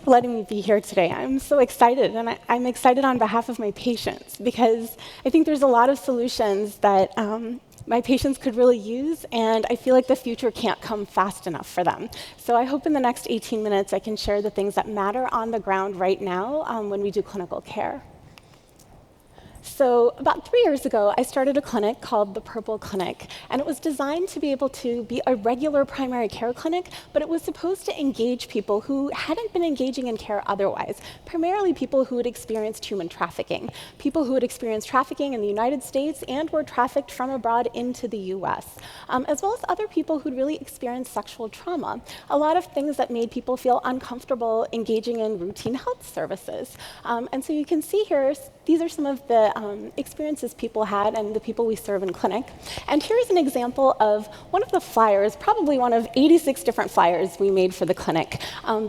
letting me be here today. I'm so excited, and I'm excited on behalf of my patients because I think there's a lot of solutions that my patients could really use, and I feel like the future can't come fast enough for them. So I hope in the next 18 minutes I can share the things that matter on the ground right now when we do clinical care. So about 3 years ago, I started a clinic called the Purple Clinic, and it was designed to be able to be a regular primary care clinic, but it was supposed to engage people who hadn't been engaging in care otherwise, primarily people who had experienced human trafficking, people who had experienced trafficking in the United States and were trafficked from abroad into the US, as well as other people who'd really experienced sexual trauma, a lot of things that made people feel uncomfortable engaging in routine health services. And so you can see here, these are some of the experiences people had and the people we serve in clinic. And here's an example of one of the flyers, probably one of 86 different flyers we made for the clinic,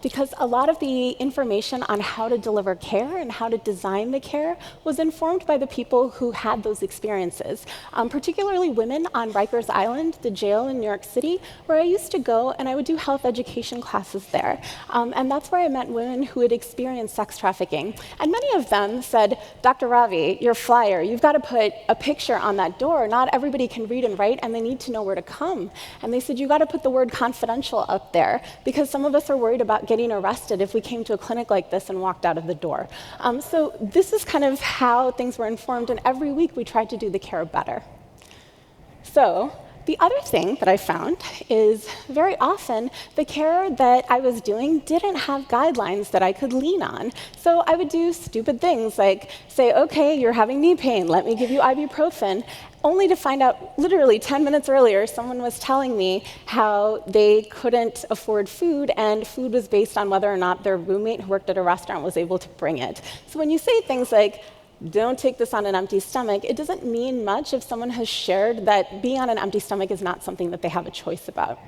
because a lot of the information on how to deliver care and how to design the care was informed by the people who had those experiences, particularly women on Rikers Island, the jail in New York City, where I used to go and I would do health education classes there. And that's where I met women who had experienced sex trafficking. And many of them said, Dr. Ravi, your flyer, you've got to put a picture on that door. Not everybody can read and write, and they need to know where to come. And they said, you've got to put the word confidential up there, because some of us are worried about getting arrested if we came to a clinic like this and walked out of the door. So this is kind of how things were informed, and every week we tried to do the care better. So the other thing that I found is very often the care that I was doing didn't have guidelines that I could lean on. So I would do stupid things like say, okay, you're having knee pain, let me give you ibuprofen, only to find out literally 10 minutes earlier someone was telling me how they couldn't afford food, and food was based on whether or not their roommate who worked at a restaurant was able to bring it. So when you say things like, don't take this on an empty stomach, it doesn't mean much if someone has shared that being on an empty stomach is not something that they have a choice about.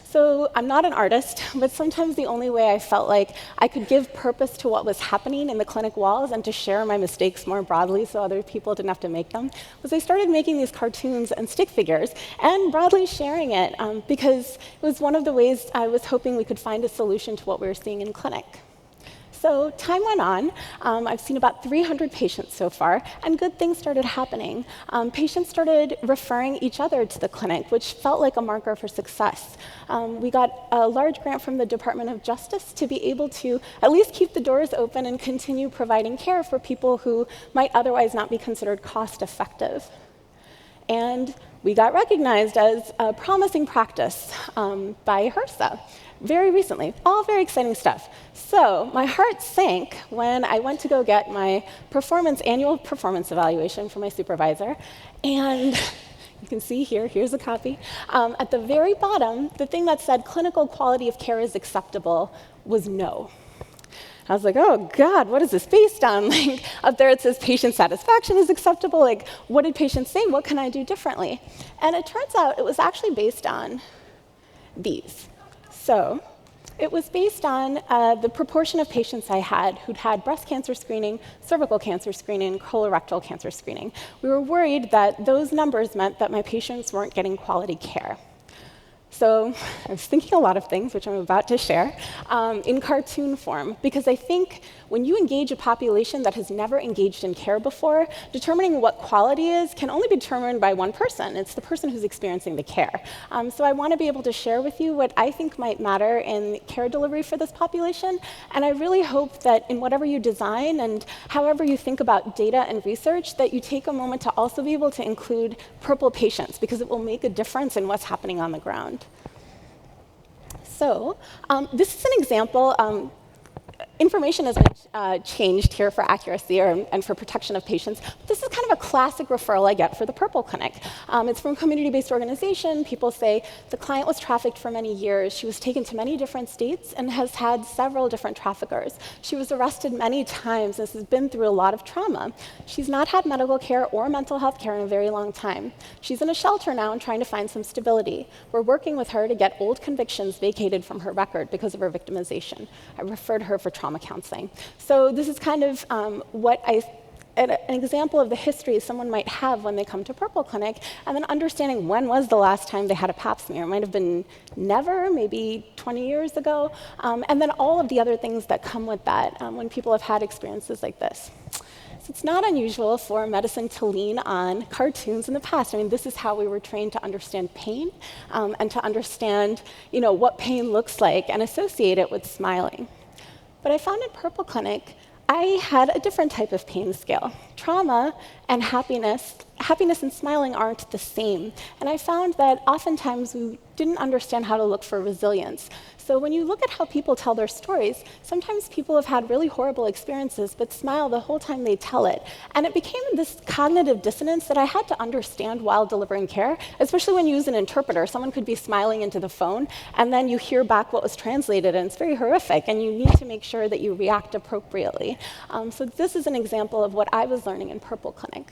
So I'm not an artist, but sometimes the only way I felt like I could give purpose to what was happening in the clinic walls and to share my mistakes more broadly so other people didn't have to make them was I started making these cartoons and stick figures and broadly sharing it because it was one of the ways I was hoping we could find a solution to what we were seeing in clinic. So time went on. I've seen about 300 patients so far, and good things started happening. Patients started referring each other to the clinic, which felt like a marker for success. We got a large grant from the Department of Justice to be able to at least keep the doors open and continue providing care for people who might otherwise not be considered cost-effective. And we got recognized as a promising practice by HRSA very recently. All very exciting stuff. So my heart sank when I went to go get my annual performance evaluation from my supervisor. And you can see here, here's a copy. At the very bottom, the thing that said clinical quality of care is acceptable was no. I was like, oh God, what is this based on? Like, up there it says patient satisfaction is acceptable. Like, what did patients say? What can I do differently? And it turns out it was actually based on these. So it was based on the proportion of patients I had who'd had breast cancer screening, cervical cancer screening, colorectal cancer screening. We were worried that those numbers meant that my patients weren't getting quality care. So I was thinking a lot of things, which I'm about to share, in cartoon form, because I think when you engage a population that has never engaged in care before, determining what quality is can only be determined by one person. It's the person who's experiencing the care. So I want to be able to share with you what I think might matter in care delivery for this population, and I really hope that in whatever you design and however you think about data and research, that you take a moment to also be able to include purple patients, because it will make a difference in what's happening on the ground. So this is an example. Information has been changed here for accuracy and for protection of patients. This is kind of a classic referral I get for the Purple Clinic. It's from a community-based organization. People say the client was trafficked for many years. She was taken to many different states and has had several different traffickers. She was arrested many times and has been through a lot of trauma. She's not had medical care or mental health care in a very long time. She's in a shelter now and trying to find some stability. We're working with her to get old convictions vacated from her record because of her victimization. I referred her for trauma counseling. So this is kind of what I an example of the history someone might have when they come to Purple Clinic, and then understanding when was the last time they had a pap smear. It might have been never, maybe 20 years ago, and then all of the other things that come with that when people have had experiences like this. So it's not unusual for medicine to lean on cartoons in the past. I mean, this is how we were trained to understand pain and to understand, what pain looks like and associate it with smiling. But I found in Purple Clinic, I had a different type of pain scale. Trauma and happiness and smiling aren't the same. And I found that oftentimes we didn't understand how to look for resilience. So when you look at how people tell their stories, sometimes people have had really horrible experiences but smile the whole time they tell it. And it became this cognitive dissonance that I had to understand while delivering care, especially when you use an interpreter. Someone could be smiling into the phone, and then you hear back what was translated, and it's very horrific, and you need to make sure that you react appropriately. So this is an example of what I was learning in Purple Clinic.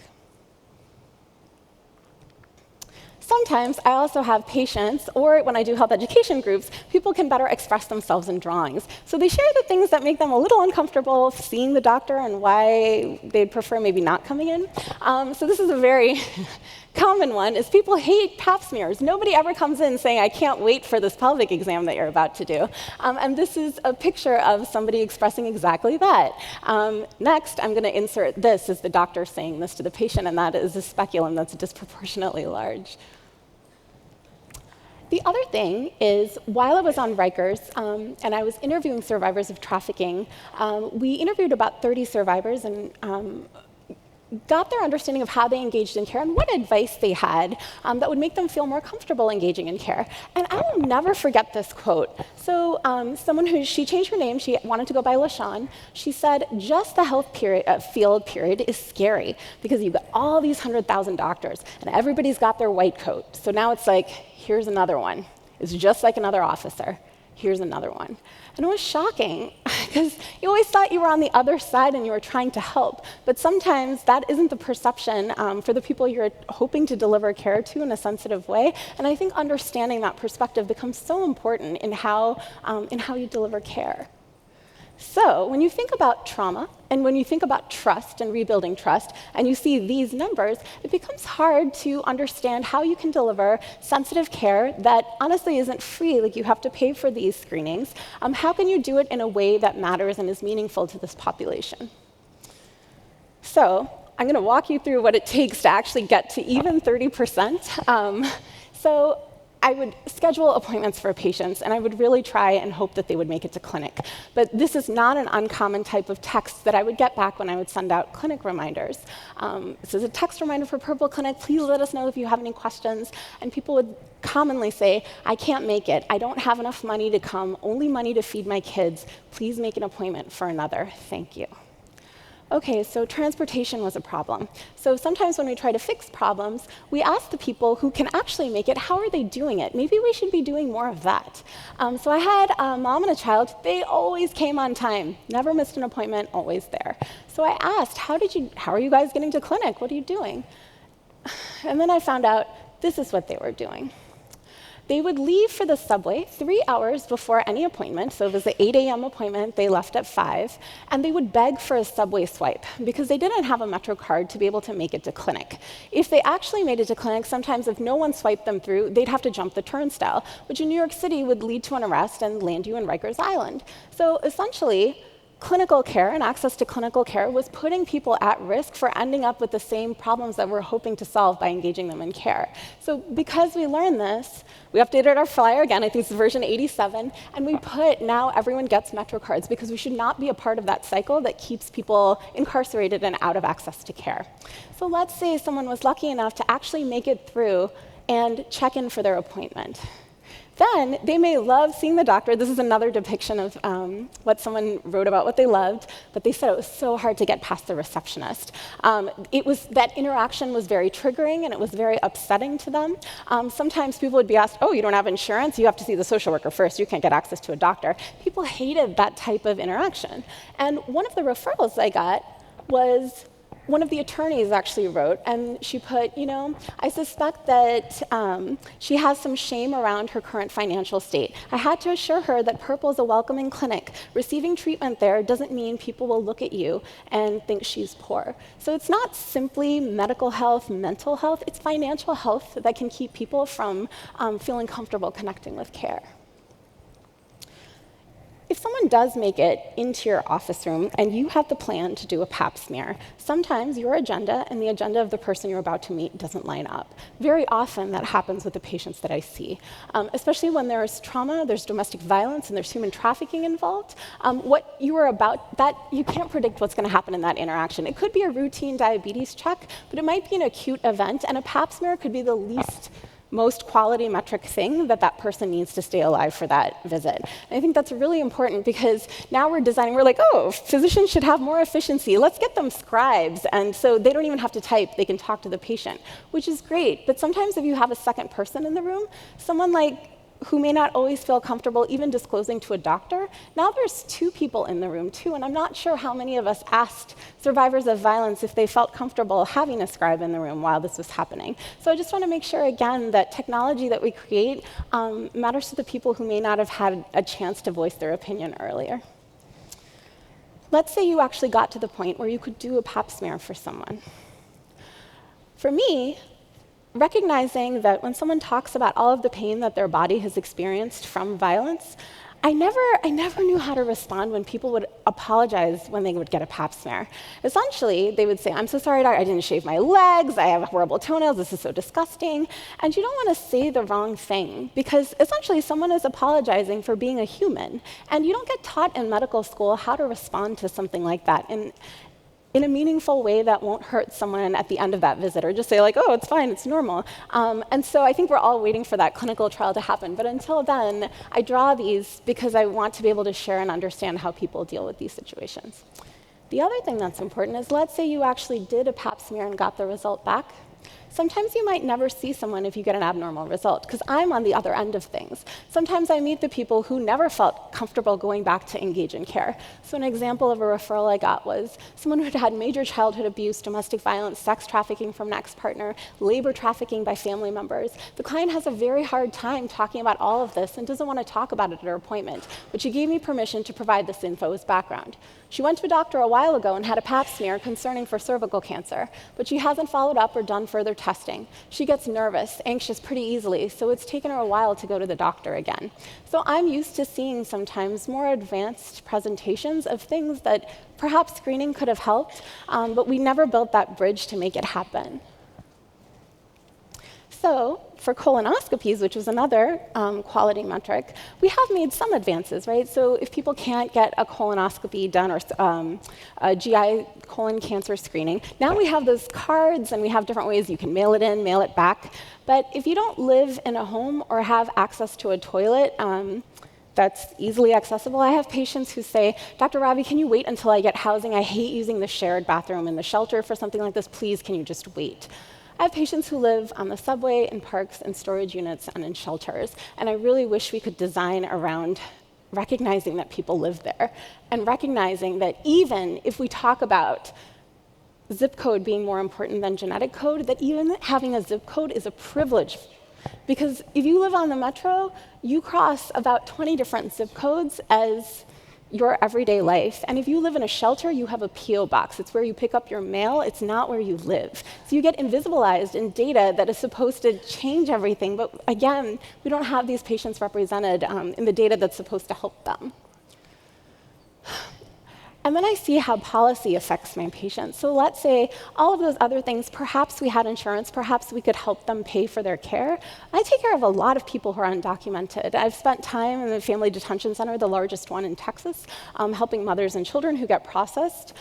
Sometimes I also have patients, or when I do health education groups, people can better express themselves in drawings. So they share the things that make them a little uncomfortable seeing the doctor and why they'd prefer maybe not coming in. So this is a very common one, is people hate pap smears. Nobody ever comes in saying, I can't wait for this pelvic exam that you're about to do. And this is a picture of somebody expressing exactly that. Next, I'm going to insert this as the doctor saying this to the patient, and that is a speculum that's disproportionately large. The other thing is, while I was on Rikers and I was interviewing survivors of trafficking, we interviewed about 30 survivors and got their understanding of how they engaged in care and what advice they had that would make them feel more comfortable engaging in care. And I will never forget this quote. So she changed her name. She wanted to go by LaShawn. She said, just the health field period is scary because you've got all these 100,000 doctors and everybody's got their white coat. So now it's like, here's another one. It's just like another officer. Here's another one. And it was shocking because you always thought you were on the other side and you were trying to help. But sometimes that isn't the perception for the people you're hoping to deliver care to in a sensitive way. And I think understanding that perspective becomes so important in how you deliver care. So when you think about trauma, and when you think about trust and rebuilding trust, and you see these numbers, it becomes hard to understand how you can deliver sensitive care that honestly isn't free, like you have to pay for these screenings. How can you do it in a way that matters and is meaningful to this population? So I'm going to walk you through what it takes to actually get to even 30%. So I would schedule appointments for patients, and I would really try and hope that they would make it to clinic. But this is not an uncommon type of text that I would get back when I would send out clinic reminders. This is a text reminder for Purple Clinic. Please let us know if you have any questions. And people would commonly say, I can't make it. I don't have enough money to come, only money to feed my kids. Please make an appointment for another. Thank you. Okay, so transportation was a problem. So sometimes when we try to fix problems, we ask the people who can actually make it, how are they doing it? Maybe we should be doing more of that. So I had a mom and a child. They always came on time, never missed an appointment, always there. So I asked, how are you guys getting to clinic? What are you doing? And then I found out this is what they were doing. They would leave for the subway 3 hours before any appointment. So it was an 8 a.m. appointment. They left at 5. And they would beg for a subway swipe because they didn't have a Metro card to be able to make it to clinic. If they actually made it to clinic, sometimes if no one swiped them through, they'd have to jump the turnstile, which in New York City would lead to an arrest and land you in Rikers Island. So essentially, clinical care and access to clinical care was putting people at risk for ending up with the same problems that we're hoping to solve by engaging them in care. So because we learned this, we updated our flyer again, I think it's version 87, and we put now everyone gets Metro cards because we should not be a part of that cycle that keeps people incarcerated and out of access to care. So let's say someone was lucky enough to actually make it through and check in for their appointment. Then they may love seeing the doctor. This is another depiction of what someone wrote about what they loved, but they said it was so hard to get past the receptionist. That interaction was very triggering, and it was very upsetting to them. Sometimes people would be asked, oh, you don't have insurance? You have to see the social worker first. You can't get access to a doctor. People hated that type of interaction. And one of the referrals I got was one of the attorneys actually wrote, and she put, I suspect that she has some shame around her current financial state. I had to assure her that Purple is a welcoming clinic. Receiving treatment there doesn't mean people will look at you and think she's poor. So it's not simply medical health, mental health, it's financial health that can keep people from feeling comfortable connecting with care. If someone does make it into your office room and you have the plan to do a pap smear, sometimes your agenda and the agenda of the person you're about to meet doesn't line up. Very often that happens with the patients that I see, especially when there's trauma, there's domestic violence, and there's human trafficking involved. What you are about, that you can't predict what's going to happen in that interaction. It could be a routine diabetes check, but it might be an acute event, and a pap smear could be the most quality metric thing that person needs to stay alive for that visit. And I think that's really important because now we're like, oh, physicians should have more efficiency. Let's get them scribes. And so they don't even have to type. They can talk to the patient, which is great. But sometimes if you have a second person in the room, someone who may not always feel comfortable even disclosing to a doctor, now there's two people in the room too, and I'm not sure how many of us asked survivors of violence if they felt comfortable having a scribe in the room while this was happening. So I just want to make sure, again, that technology that we create matters to the people who may not have had a chance to voice their opinion earlier. Let's say you actually got to the point where you could do a pap smear for someone. For me, recognizing that when someone talks about all of the pain that their body has experienced from violence, I never knew how to respond when people would apologize when they would get a pap smear. Essentially, they would say, I'm so sorry, doctor, I didn't shave my legs, I have horrible toenails, this is so disgusting. And you don't want to say the wrong thing, because essentially someone is apologizing for being a human. And you don't get taught in medical school how to respond to something like that in a meaningful way that won't hurt someone at the end of that visit, or just say oh, it's fine, it's normal. And so I think we're all waiting for that clinical trial to happen. But until then, I draw these because I want to be able to share and understand how people deal with these situations. The other thing that's important is, let's say you actually did a pap smear and got the result back. Sometimes you might never see someone if you get an abnormal result, because I'm on the other end of things. Sometimes I meet the people who never felt comfortable going back to engage in care. So an example of a referral I got was someone who had had major childhood abuse, domestic violence, sex trafficking from an ex-partner, labor trafficking by family members. The client has a very hard time talking about all of this and doesn't want to talk about it at her appointment, but she gave me permission to provide this info as background. She went to a doctor a while ago and had a pap smear concerning for cervical cancer, but she hasn't followed up or done further testing. She gets nervous, anxious pretty easily, so it's taken her a while to go to the doctor again. So I'm used to seeing sometimes more advanced presentations of things that perhaps screening could have helped, but we never built that bridge to make it happen. So for colonoscopies, which was another quality metric, we have made some advances, right? So if people can't get a colonoscopy done or a GI colon cancer screening, now we have those cards and we have different ways you can mail it in, mail it back. But if you don't live in a home or have access to a toilet that's easily accessible, I have patients who say, Dr. Ravi, can you wait until I get housing? I hate using the shared bathroom in the shelter for something like this. Please, can you just wait? I have patients who live on the subway, in parks, in storage units, and in shelters, and I really wish we could design around recognizing that people live there, and recognizing that even if we talk about zip code being more important than genetic code, that even having a zip code is a privilege. Because if you live on the metro, you cross about 20 different zip codes as your everyday life. And if you live in a shelter, you have a P.O. box. It's where you pick up your mail. It's not where you live. So you get invisibilized in data that is supposed to change everything. But again, we don't have these patients represented in the data that's supposed to help them. And then I see how policy affects my patients. So let's say all of those other things, perhaps we had insurance, perhaps we could help them pay for their care. I take care of a lot of people who are undocumented. I've spent time in the Family Detention Center, the largest one in Texas, helping mothers and children who get processed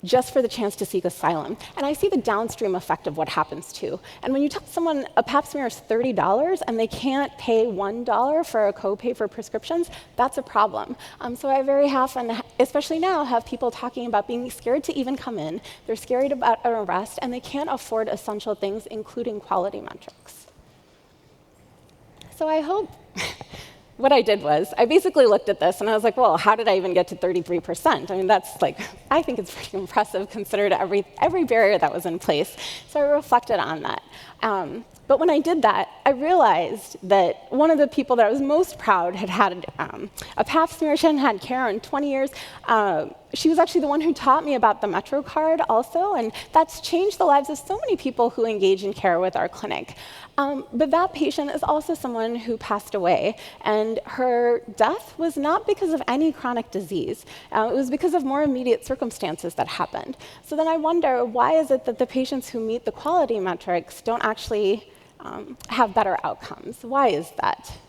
just for the chance to seek asylum. And I see the downstream effect of what happens too. And when you tell someone a pap smear is $30 and they can't pay $1 for a copay for prescriptions, that's a problem. So I very often, especially now, have people talking about being scared to even come in. They're scared about an arrest, and they can't afford essential things, including quality metrics. So I hope what I did was I basically looked at this and I was like, well, how did I even get to 33%? I mean, that's like, I think it's pretty impressive considered every barrier that was in place. So I reflected on that. But when I did that, I realized that one of the people that I was most proud had had a Pap smear. She hadn't had care in 20 years. She was actually the one who taught me about the Metro card also, and that's changed the lives of so many people who engage in care with our clinic. But that patient is also someone who passed away, and her death was not because of any chronic disease. It was because of more immediate circumstances that happened. So then I wonder, why is it that the patients who meet the quality metrics don't actually have better outcomes? Why is that?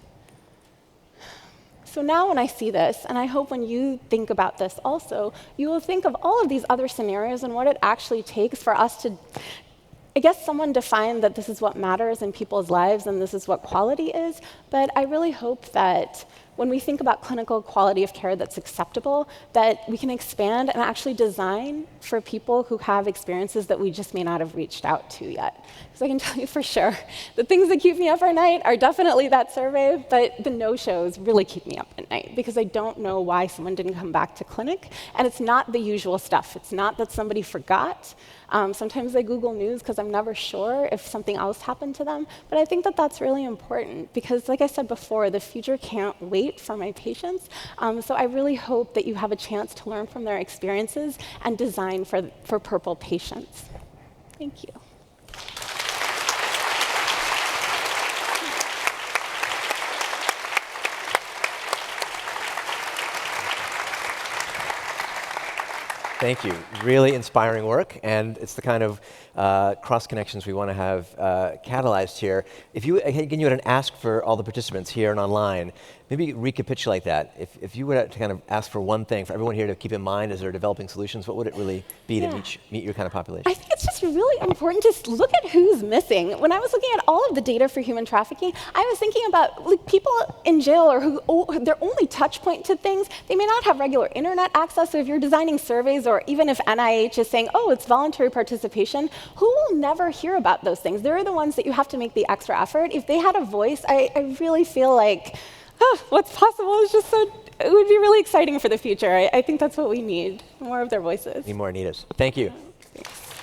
So now when I see this, and I hope when you think about this also, you will think of all of these other scenarios and what it actually takes for us to, I guess someone defined that this is what matters in people's lives and this is what quality is, but I really hope that when we think about clinical quality of care that's acceptable, that we can expand and actually design for people who have experiences that we just may not have reached out to yet. Because I can tell you for sure, the things that keep me up at night are definitely that survey, but the no-shows really keep me up at night because I don't know why someone didn't come back to clinic, and it's not the usual stuff. It's not that somebody forgot. Sometimes I Google News because I'm never sure if something else happened to them, but I think that that's really important because, like I said before, the future can't wait for my patients. So I really hope that you have a chance to learn from their experiences and design for Purple patients. Thank you. Thank you. Really inspiring work, and it's the kind of cross connections we want to have catalyzed here. If you, again, you had an ask for all the participants here and online, maybe recapitulate that. If you were to kind of ask for one thing for everyone here to keep in mind as they're developing solutions, what would it really be to meet your kind of population? I think it's just really important to look at who's missing. When I was looking at all of the data for human trafficking, I was thinking about like, people in jail or who their only touch point to things, they may not have regular internet access. So if you're designing surveys or even if NIH is saying, oh, it's voluntary participation, who will never hear about those things? They're the ones that you have to make the extra effort. If they had a voice, I really feel like what's possible is just so, it would be really exciting for the future. I think that's what we need, more of their voices. Need more Anitas. Thank you. Thanks.